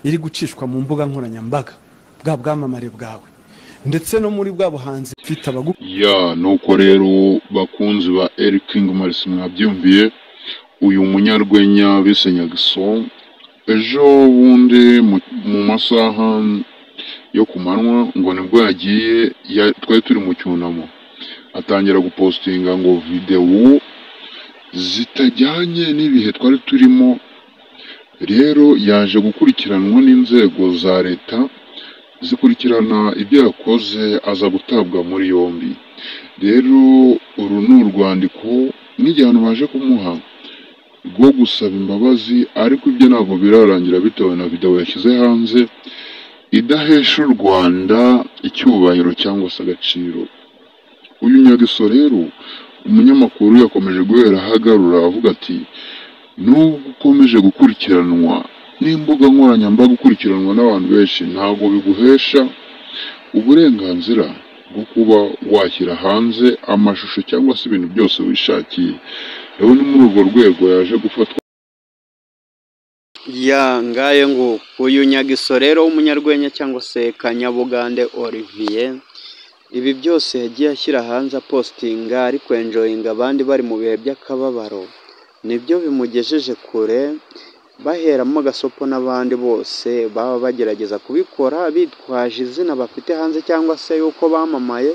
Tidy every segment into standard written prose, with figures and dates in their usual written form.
iri gucishwa mu mbuga nkoranyambaga bwa bwamamare bwawe ndetse no muri bwa buhanzi mfite abagu ya nuko rero bakunzi ba Eric King Maris mwabyumviye uyu munyarwenya bise Nyagiso ejo bundi mu masaha yo kumanwa ngo nibwo yagiye twari turi mu cyunamo atangira gupostinga ngo video zitajyanye n'ibihe twari turimo. Rero yaje gukurikiranwa n'inzego za leta zikurikirana ibyo yakoze aza gutabwa muri yombi. Rero uru ni urwandiko n'igihano baje kumuha rwo gusaba imbabazi, ariko ibyo ntabwo birarangira bitewe na video yashyize hanze idahesha u Rwanda icyubahiro cyangwa se agaciro. Uyu Nyagiso rero umunyamakuru yakomeje guhera ahagarura avuga ati nubwo ukomeje gukurikiranwa n'imbuga nkoranyambaga ukurikiranwa n'abantu benshi, ntabwo biguhesha uburenganzira bwo kuba washyira hanze amashusho cyangwa se ibintu byose wishakiye. Rero ni muri urwo rwego yaje gufatwa. Ngaye ngo uyu Nyagiso rero w'umunyarwenya cyangwa se Kanyabugande Olivier, ibi byose yagiye ashyira hanze postinga ariko enjoyinga abandi bari mu bihe by'akababaro, nibyo bimugejeje kure, baheramo gasopo n'abandi bose baba bagerageza kubikora bitwaje izina bafite hanze cyangwa se yuko bamamaye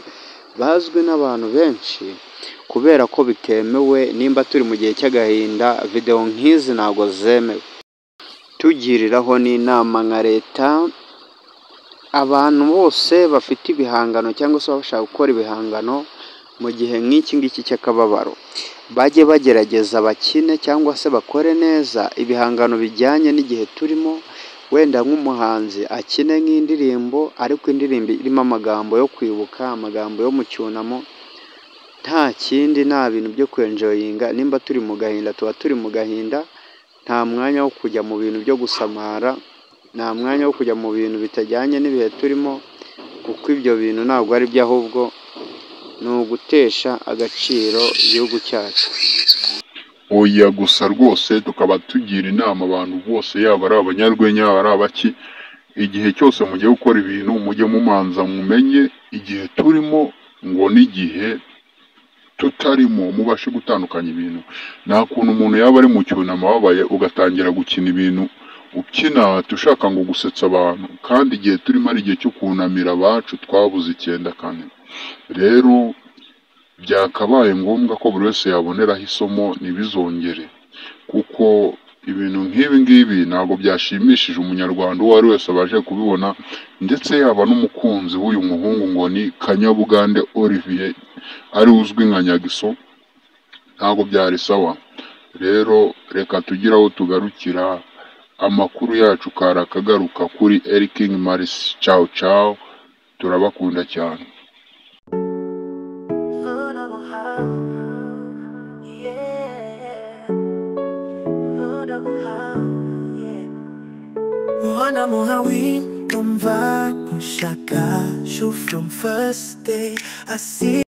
bazwi n'abantu benshi, kubera ko bitemewe. Nimba turi mu gihe cy'agahinda, video nk'izi ntabwo zemewe. Tugiriraho n'inama nka leta, abantu bose bafite ibihangano cyangwa se bashaka gukora ibihangano mu gihe nk'iki ngiki cy'akababaro, bajye bagerageza bakine cyangwa se bakore neza ibihangano bijyanye n'igihe turimo. Wenda nk'umuhanzi akine nk'indirimbo, ariko indirimbo irimo amagambo yo kwibuka, amagambo yo mu cyunamo, nta kindi, nta bintu byo kwenjoyinga. Nimba turi mu gahinda tuba turi mu gahinda, nta mwanya wo kujya mu bintu byo gusamara, nta mwanya wo kujya mu bintu bitajyanye n'ibihe turimo, kuko ibyo bintu ntabwo ari byo, ahubwo ni ugutesha agaciro igihugu cyacu. Oya gusa rwose tukaba tugira inama abantu bose, yaba ari abanyarwenya yaba ari abaki, igihe cyose mugiye gukora ibintu mujye mumanza mumenye igihe turimo ngo n'igihe tutarimo, mubashe gutandukanya ibintu. Nta kuntu umuntu yaba ari mu cyunamo ababaye ugatangira gukina ibintu ukina tushaka ngo gusetsa abantu, kandi igihe turimo ari igihe cyo kunamira abacu twabuze 9 kane. Rero byakabaye ngombwa ko buri wese yaboneraho isomo ntibizongere, kuko ibintu nk'ibi ngibi ntabwo byashimishije umunyarwanda uwo ari wese abaje kubibona, ndetse yaba n'umukunzi w'uyu muhungu ngo ni Kanyabugande Olivier ari uzwi nka Nyagiso, ntabwo byari sawa. Rero reka tugire aho tugarukira, amakuru yacu karakagaruka kuri Eric King Maris. Ciao ciao, turabakunda cyane. Wana mo hawin kumva kung siya ka, shoot from first day I see